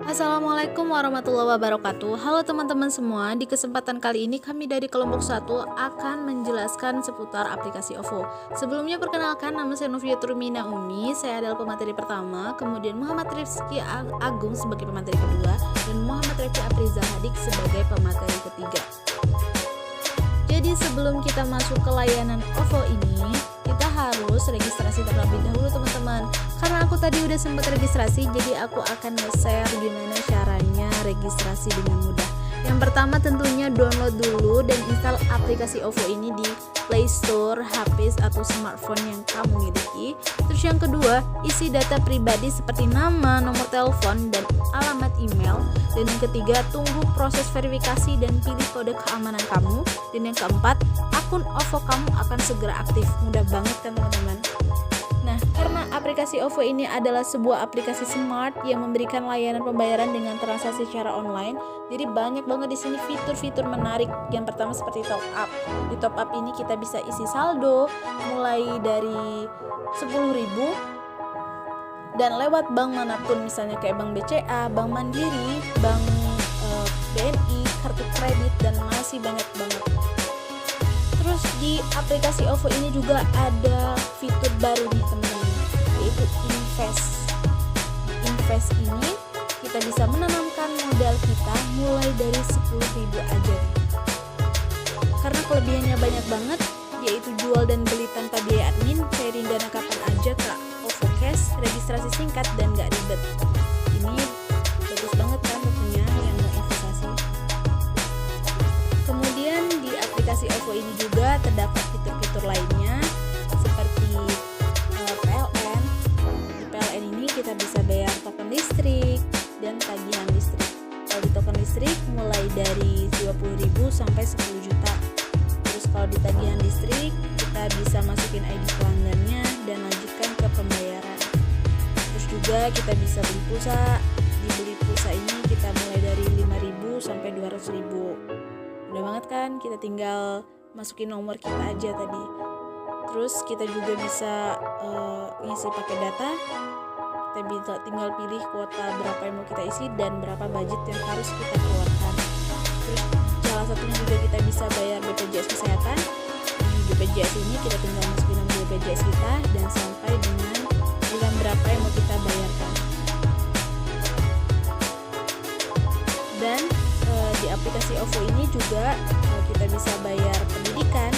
Assalamualaikum warahmatullahi wabarakatuh. Halo teman-teman semua, di kesempatan kali ini kami dari kelompok 1 akan menjelaskan seputar aplikasi OVO. Sebelumnya perkenalkan, nama saya Novia Turmina Uni, saya adalah pemateri pertama, kemudian Muhammad Rifki Agung sebagai pemateri kedua, dan Muhammad Rifki Apriza Hadik sebagai pemateri ketiga. Jadi sebelum kita masuk ke layanan OVO ini, kita harus registrasi terlebih dahulu teman-teman. Karena aku tadi udah sempat registrasi, jadi aku akan nge-share gimana caranya registrasi dengan mudah. Yang pertama tentunya download dulu dan install aplikasi OVO ini di Play Store, HP atau smartphone yang kamu miliki. Terus yang kedua, isi data pribadi seperti nama, nomor telepon, dan alamat email. Dan yang ketiga, tunggu proses verifikasi dan pilih kode keamanan kamu. Dan yang keempat, akun OVO kamu akan segera aktif. Mudah banget kan teman-teman? Nah, karena aplikasi OVO ini adalah sebuah aplikasi smart yang memberikan layanan pembayaran dengan transaksi secara online, jadi banyak banget di sini fitur-fitur menarik. Yang pertama seperti top up. Di top up ini kita bisa isi saldo mulai dari 10.000 dan lewat bank manapun, misalnya kayak Bank BCA, Bank Mandiri, Bank BNI, kartu kredit, dan masih banyak banget. Terus di aplikasi OVO ini juga ada fitur baru nih teman-teman, yaitu invest. Invest ini kita bisa menanamkan modal kita mulai dari 10.000 aja nih. Karena kelebihannya banyak banget, yaitu jual dan beli tanpa biaya admin, cairin dana kapan aja ke OVO Cash, registrasi singkat dan gak ribet. Ini bagus banget kan tentunya yang mau investasi. Kemudian di aplikasi OVO ini juga terdapat fitur-fitur lainnya seperti PLN. Di PLN ini kita bisa bayar token listrik dan tagihan listrik. Kalau di token listrik mulai dari 20.000 sampai 10 juta. Terus kalau di tagihan listrik kita bisa masukin ID pelanggannya dan lanjutkan ke pembayaran. Terus juga kita bisa beli pulsa. Di beli pulsa ini kita mulai dari 5.000 sampai 200.000. Udah banget kan, kita tinggal masukin nomor kita aja tadi. Terus kita juga bisa ngisi pakai data. Kita tinggal pilih kuota berapa yang mau kita isi dan berapa budget yang harus kita keluarkan. Terus salah satunya juga kita bisa bayar BPJS Kesehatan. Di BPJS ini kita tinggal masukin nomor BPJS kita dan sampai dengan bulan berapa yang mau kita bayarkan. Dan di aplikasi OVO ini juga kita bisa bayar pendidikan.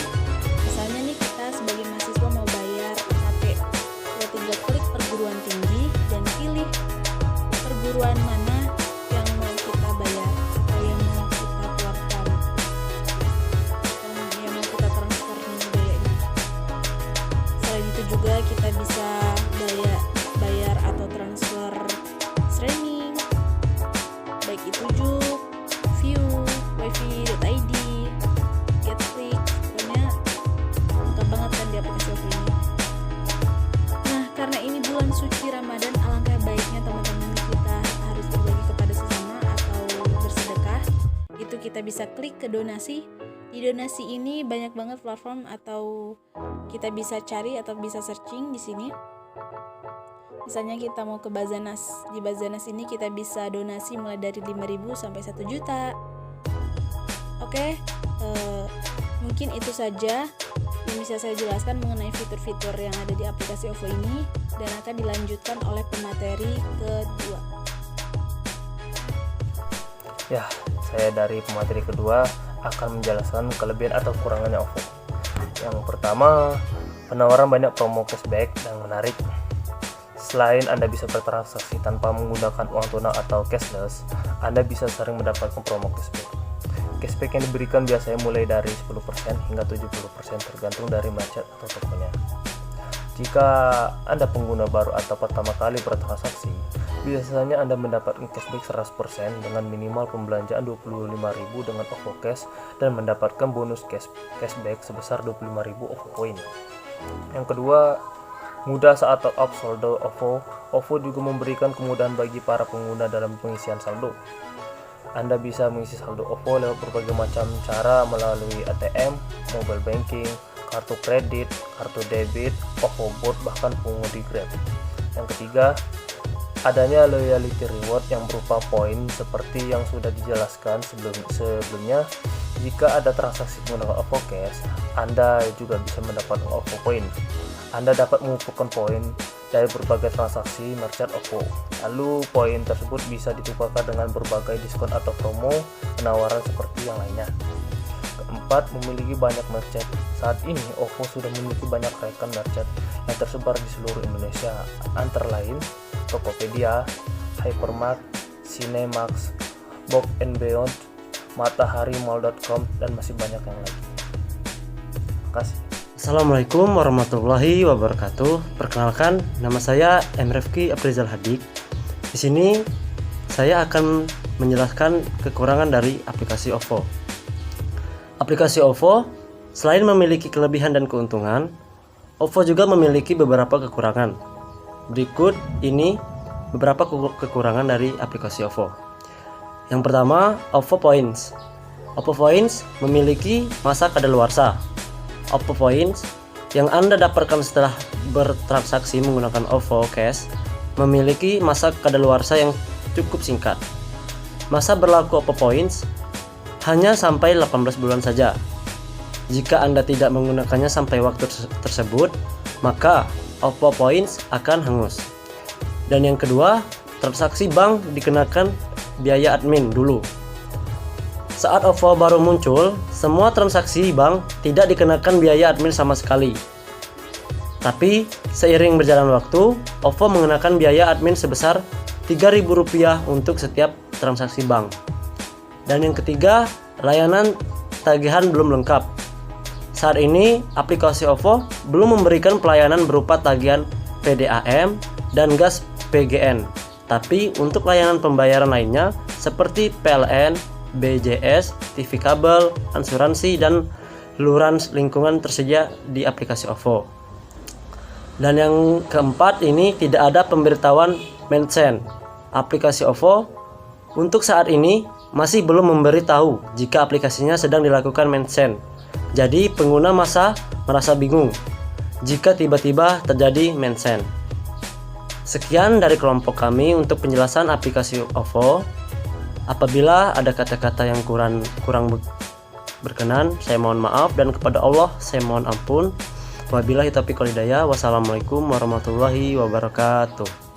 Misalnya nih kita sebagai mahasiswa mau bayar UKT, kita tinggal klik perguruan tinggi dan pilih perguruan mana yang mau kita bayar atau yang mau kita keluarkan, atau yang mau kita transfer biayanya. Selain itu juga kita bisa bayar atau transfer streaming, baik itu Juk, View, wifi.id, Getflix, pokoknya lengkap banget kan di aplikasi OVO ini. Nah, karena ini bulan suci Ramadan, alangkah baiknya teman-teman kita harus berbagi kepada sesama atau bersedekah. Itu kita bisa klik ke donasi. Di donasi ini banyak banget platform atau kita bisa cari atau bisa searching di sini. Misalnya kita mau ke Bazanas. Di Bazanas ini kita bisa donasi mulai dari 5.000 sampai 1 juta. Oke, mungkin itu saja yang bisa saya jelaskan mengenai fitur-fitur yang ada di aplikasi OVO ini dan akan dilanjutkan oleh pemateri kedua. Ya, saya dari pemateri kedua akan menjelaskan kelebihan atau kekurangannya OVO. Yang pertama, penawaran banyak promo cashback yang menarik. Selain Anda bisa bertransaksi tanpa menggunakan uang tunai atau cashless, Anda bisa sering mendapatkan promo cashback. Cashback yang diberikan biasanya mulai dari 10% hingga 70% tergantung dari merchant atau tokonya. Jika Anda pengguna baru atau pertama kali bertransaksi, biasanya Anda mendapatkan cashback 100% dengan minimal pembelanjaan 25.000 dengan OVO Cash dan mendapatkan bonus cashback sebesar 25.000 OVO Point. Yang kedua, mudah saat top up saldo OVO. OVO juga memberikan kemudahan bagi para pengguna dalam pengisian saldo. Anda bisa mengisi saldo OVO lewat berbagai macam cara melalui ATM, mobile banking, kartu kredit, kartu debit, OVO Board, bahkan pengemudi Grab. Yang ketiga, adanya loyalty reward yang berupa poin seperti yang sudah dijelaskan sebelumnya. Jika ada transaksi menggunakan OVO Cash, Anda juga bisa mendapatkan OVO Point. Anda dapat mengumpulkan poin dari berbagai transaksi merchant OVO. Lalu poin tersebut bisa ditukarkan dengan berbagai diskon atau promo penawaran seperti yang lainnya. Keempat, memiliki banyak merchant. Saat ini OVO sudah memiliki banyak rekan merchant yang tersebar di seluruh Indonesia, antara lain Tokopedia, Hypermart, Cinemax, Box & Beyond, MatahariMall.com, dan masih banyak yang lain. Terima kasih. Assalamualaikum warahmatullahi wabarakatuh. Perkenalkan, nama saya M. Rifki Aprizal Hadik. Di sini saya akan menjelaskan kekurangan dari aplikasi OVO. Aplikasi OVO selain memiliki kelebihan dan keuntungan, OVO juga memiliki beberapa kekurangan. Berikut ini beberapa kekurangan dari aplikasi OVO. Yang pertama, OVO Points. OVO Points memiliki masa kadaluarsa. OVO Points yang Anda dapatkan setelah bertransaksi menggunakan OVO Cash memiliki masa kadaluarsa yang cukup singkat. Masa berlaku OVO Points hanya sampai 18 bulan saja. Jika Anda tidak menggunakannya sampai waktu tersebut, maka OVO Points akan hangus. Dan yang kedua, transaksi bank dikenakan biaya admin dulu. Saat OVO baru muncul, semua transaksi bank tidak dikenakan biaya admin sama sekali. Tapi seiring berjalan waktu, OVO mengenakan biaya admin sebesar Rp3.000 untuk setiap transaksi bank. Dan yang ketiga, layanan tagihan belum lengkap. Saat ini, aplikasi OVO belum memberikan pelayanan berupa tagihan PDAM dan gas PGN. Tapi untuk layanan pembayaran lainnya seperti PLN, BJS, TV kabel, asuransi, dan luran lingkungan tersedia di aplikasi OVO. Dan yang keempat, ini tidak ada pemberitahuan mention. Aplikasi OVO untuk saat ini masih belum memberitahu jika aplikasinya sedang dilakukan mention. Jadi pengguna merasa bingung jika tiba-tiba terjadi mention. Sekian dari kelompok kami untuk penjelasan aplikasi OVO. Apabila ada kata-kata yang kurang berkenan, saya mohon maaf, dan kepada Allah saya mohon ampun. Wabillahi taufiq wal hidayah. Wassalamualaikum warahmatullahi wabarakatuh.